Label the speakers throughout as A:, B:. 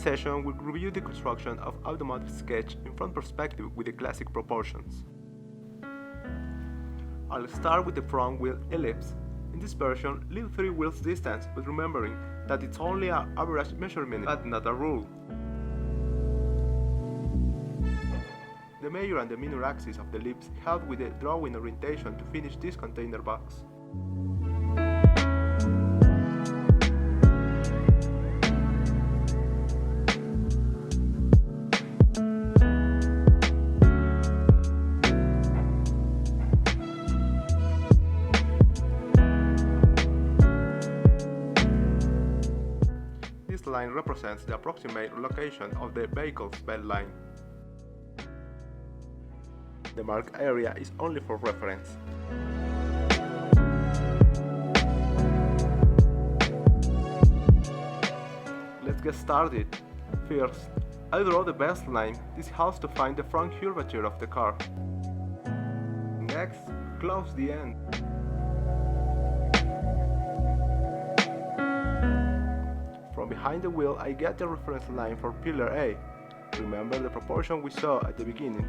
A: session, we'll review the construction of automotive sketch in front perspective with the classic proportions. I'll start with the front wheel ellipse. In this version, leave 3 wheels distance, but remembering that it's only an average measurement, but not a rule. The major and the minor axis of the ellipse help with the drawing orientation to finish this container box. This line represents the approximate location of the vehicle's bed line. The marked area is only for reference. Let's get started. First, I draw the best line. This helps to find the front curvature of the car. Next, close the end. From behind the wheel, I get the reference line for pillar A. Remember the proportion we saw at the beginning.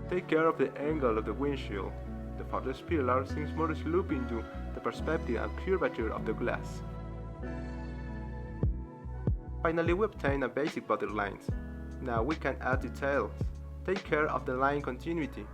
A: Take care of the angle of the windshield. The farthest pillar seems more sloping into the perspective and curvature of the glass. Finally, we obtain a basic body lines. Now we can add details. Take care of the line continuity.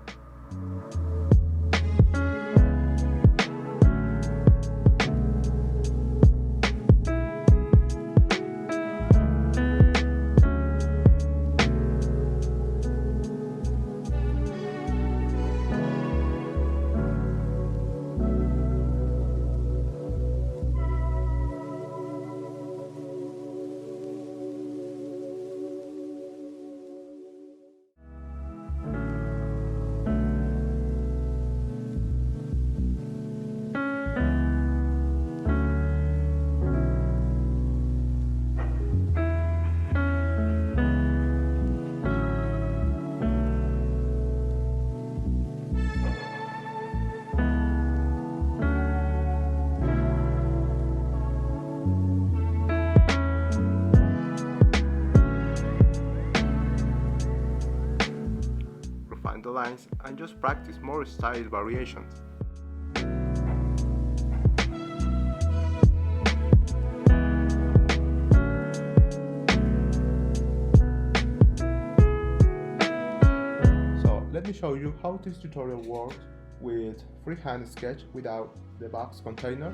A: The lines and just practice more style variations. So let me show you how this tutorial works with freehand sketch without the box container.